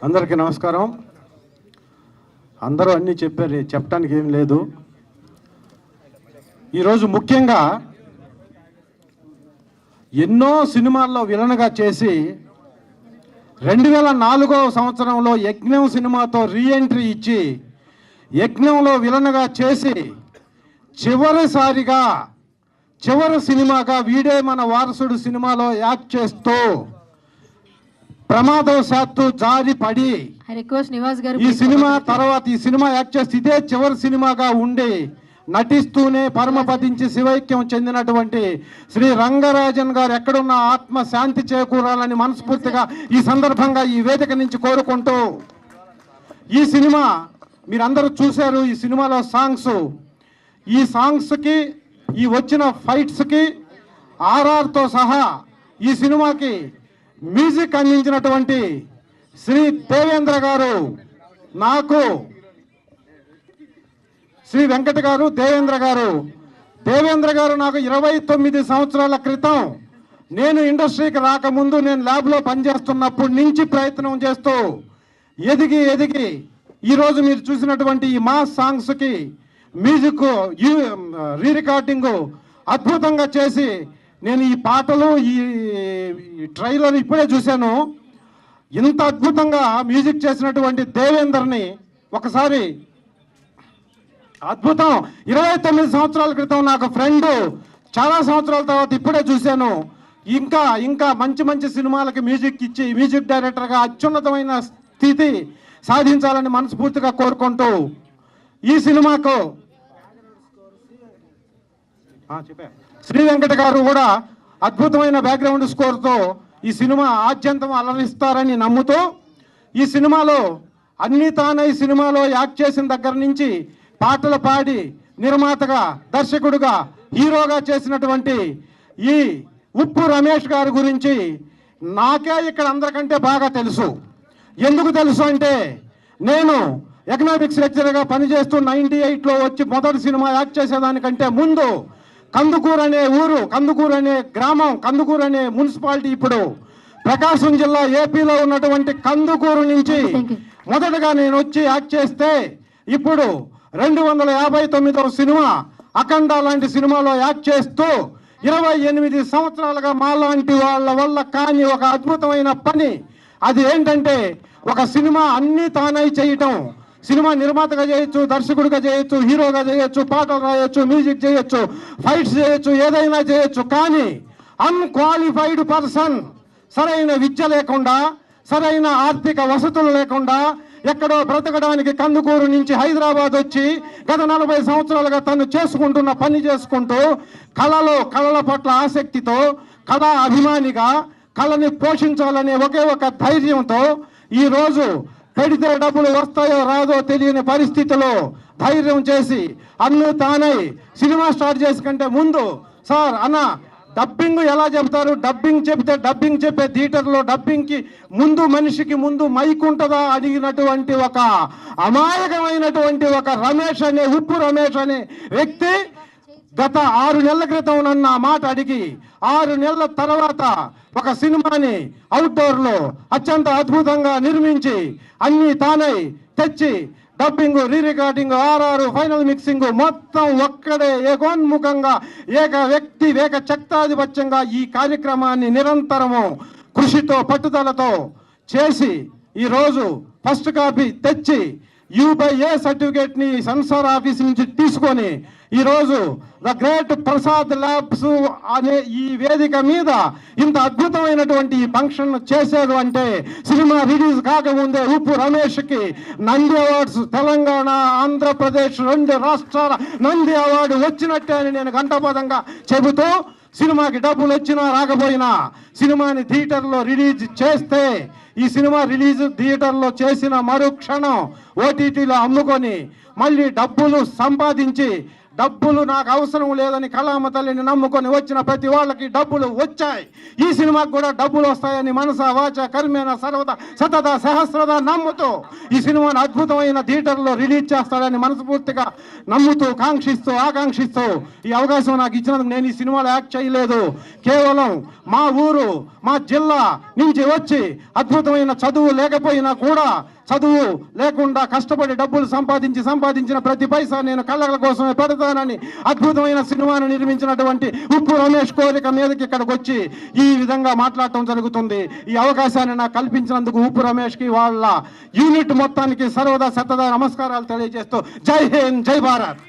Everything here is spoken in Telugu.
అందరికీ నమస్కారం. అందరూ అన్నీ చెప్పారు, చెప్పడానికి ఏం లేదు. ఈరోజు ముఖ్యంగా ఎన్నో సినిమాల్లో విలన్గా చేసి 2004వ సంవత్సరంలో యజ్ఞం సినిమాతో రీఎంట్రీ ఇచ్చి యజ్ఞంలో విలన్గా చేసి చివరి సినిమాగా వీడే మన వారసుడు సినిమాలో యాక్ట్ చేస్తూ ప్రమాదవశాత్తు జారి పడి ఈ సినిమా తర్వాత ఈ సినిమా యాక్ట్ చేస్తే ఇదే చివరి సినిమాగా ఉండి నటిస్తూనే పరమపదించి శివైక్యం చెందినటువంటి శ్రీ రంగరాజన్ గారు ఎక్కడున్న ఆత్మ శాంతి చేకూరాలని మనస్ఫూర్తిగా ఈ సందర్భంగా ఈ వేదిక నుంచి కోరుకుంటూ, ఈ సినిమా మీరందరూ చూశారు. ఈ సినిమాలో ఈ సాంగ్స్కి ఈ వచ్చిన ఫైట్స్కి ఆర్ఆర్తో సహా ఈ సినిమాకి మ్యూజిక్ అందించినటువంటి శ్రీ దేవేంద్ర గారు, నాకు శ్రీ వెంకట గారు, దేవేంద్ర గారు నాకు 29 సంవత్సరాల క్రితం నేను ఇండస్ట్రీకి రాకముందు నేను ల్యాబ్లో పనిచేస్తున్నప్పటి నుంచి ప్రయత్నం చేస్తూ ఎదిగి ఈరోజు మీరు చూసినటువంటి ఈ మాస్ సాంగ్స్కి మ్యూజిక్ రీ రికార్డింగ్ అద్భుతంగా చేసి నేను ఈ పాటలు ఈ ట్రైలర్ ఇప్పుడే చూశాను. ఇంత అద్భుతంగా మ్యూజిక్ చేసినటువంటి దేవేందర్ని ఒకసారి అద్భుతం. 29 సంవత్సరాల క్రితం నాకు ఫ్రెండ్, చాలా సంవత్సరాల తర్వాత ఇప్పుడే చూశాను. ఇంకా మంచి సినిమాలకి మ్యూజిక్ ఇచ్చి మ్యూజిక్ డైరెక్టర్గా అత్యున్నతమైన స్థితి సాధించాలని మనస్ఫూర్తిగా కోరుకుంటూ ఈ సినిమాకు శ్రీ వెంకట గారు కూడా అద్భుతమైన బ్యాక్గ్రౌండ్ స్కోర్తో ఈ సినిమా ఆద్యంతం అలరిస్తారని నమ్ముతూ, ఈ సినిమాలో అన్ని తానే ఈ సినిమాలో యాక్ట్ చేసిన దగ్గర నుంచి పాటలు పాడి నిర్మాతగా, దర్శకుడుగా, హీరోగా చేసినటువంటి ఈ ఉప్పు రమేష్ గారి గురించి నాకే ఇక్కడ అందరికంటే బాగా తెలుసు. ఎందుకు తెలుసు అంటే, నేను ఎకనామిక్స్ లెక్చరర్గా పనిచేస్తూ 98లో వచ్చి మొదటి సినిమా యాక్ట్ చేసేదానికంటే ముందు కందుకూరు అనే ఊరు, కందుకూరు అనే గ్రామం, కందుకూరు అనే మున్సిపాలిటీ ఇప్పుడు ప్రకాశం జిల్లా ఏపీలో ఉన్నటువంటి కందుకూరు నుంచి మొదటగా నేను వచ్చి యాక్ట్ చేస్తే ఇప్పుడు 259వ సినిమా అఖండ లాంటి సినిమాలో యాక్ట్ చేస్తూ 28 సంవత్సరాలుగా మాలాంటి వాళ్ళ వల్ల కాని ఒక అద్భుతమైన పని. అది ఏంటంటే, ఒక సినిమా అన్నీ తానై చేయటం. సినిమా నిర్మాతగా చేయొచ్చు, దర్శకుడిగా చేయొచ్చు, హీరోగా చేయొచ్చు, పాటలు రాయొచ్చు, మ్యూజిక్ చేయొచ్చు, ఫైట్స్ చేయొచ్చు, ఏదైనా చేయొచ్చు. కానీ అన్క్వాలిఫైడ్ పర్సన్, సరైన విద్య లేకుండా, సరైన ఆర్థిక వసతులు లేకుండా ఎక్కడో బ్రతకడానికి కందుకూరు నుంచి హైదరాబాద్ వచ్చి గత 40 సంవత్సరాలుగా తను చేసుకుంటున్న పని చేసుకుంటూ కళల పట్ల ఆసక్తితో, కళా అభిమానిగా, కళని పోషించాలనే ఒకే ఒక ధైర్యంతో ఈరోజు పెడితే డబ్బులు వస్తాయో రాదో తెలియని పరిస్థితిలో ధైర్యం చేసి అన్ను తానై సినిమా స్టార్ట్ చేసి కంటే ముందు, సార్ అన్న డబ్బింగ్ ఎలా చెప్తారు, డబ్బింగ్ చెప్తే డబ్బింగ్ చెప్పే థియేటర్లో డబ్బింగ్కి ముందు మనిషికి ముందు మైక్ ఉంటుందా అడిగినటువంటి ఒక అమాయకమైనటువంటి ఒక ఉప్పు రమేష్ అనే వ్యక్తి గత 6 నెలల క్రితం నన్ను ఆ మాట అడిగి 6 నెలల తర్వాత ఒక సినిమాని అవుట్డోర్లో అత్యంత అద్భుతంగా నిర్మించి అన్ని తానై తెచ్చి dubbing, re recording, RR, final mixing మొత్తం ఒక్కడే ఏకోన్ముఖంగా ఏక చక్తాధిపత్యంగా ఈ కార్యక్రమాన్ని నిరంతరము కృషితో పట్టుదలతో చేసి ఈరోజు ఫస్ట్ కాపీ తెచ్చి U/A సర్టిఫికేట్ని సెన్సార్ ఆఫీస్ నుంచి తీసుకొని ఈరోజు ద గ్రేట్ ప్రసాద్ ల్యాబ్స్ అనే ఈ వేదిక మీద ఇంత అద్భుతమైనటువంటి ఈ ఫంక్షన్ చేశారు అంటే, సినిమా రిలీజ్ కాకముందే ఉప్పు రమేష్కి నంది అవార్డ్స్, తెలంగాణ, ఆంధ్రప్రదేశ్ 2 రాష్ట్రాల నంది అవార్డు వచ్చినట్టే అని నేను ఘంటాపథంగా చెబుతూ, సినిమాకి డబ్బులు వచ్చినా రాకపోయినా సినిమాని థియేటర్లో రిలీజ్ చేస్తే, ఈ సినిమా రిలీజ్ థియేటర్లో చేసిన మరుక్షణం ఓటీటీలో అమ్ముకొని మళ్ళీ డబ్బులు సంపాదించి డబ్బులు నాకు అవసరం లేదని కళామ తల్లిని నమ్ముకొని వచ్చిన ప్రతి వాళ్ళకి డబ్బులు వచ్చాయి. ఈ సినిమాకి కూడా డబ్బులు వస్తాయని మనస వాచ కర్మేణ సర్వద సతత సహస్రద నమ్ముతూ ఈ సినిమాను అద్భుతమైన థియేటర్లో రిలీజ్ చేస్తాడని మనస్ఫూర్తిగా నమ్ముతూ ఆకాంక్షిస్తూ ఈ అవకాశం నాకు ఇచ్చినందుకు నేను ఈ సినిమాలో యాక్ట్ చేయలేదు. కేవలం మా ఊరు మా జిల్లా నుంచి వచ్చి అద్భుతమైన చదువు లేకపోయినా కూడా చదువు లేకుండా కష్టపడి డబ్బులు సంపాదించిన ప్రతి పైసా నేను కళ్ళ కోసమే పెడతానని అద్భుతమైన సినిమాను నిర్మించినటువంటి ఉప్పు రమేష్ కోరిక మీదకి ఇక్కడికి వచ్చి ఈ విధంగా మాట్లాడటం జరుగుతుంది. ఈ అవకాశాన్ని నాకు కల్పించినందుకు ఉప్పు రమేష్కి వాళ్ళ యూనిట్ మొత్తానికి సర్వదా సతదా నమస్కారాలు తెలియజేస్తూ జై హింద్ జై భారత్.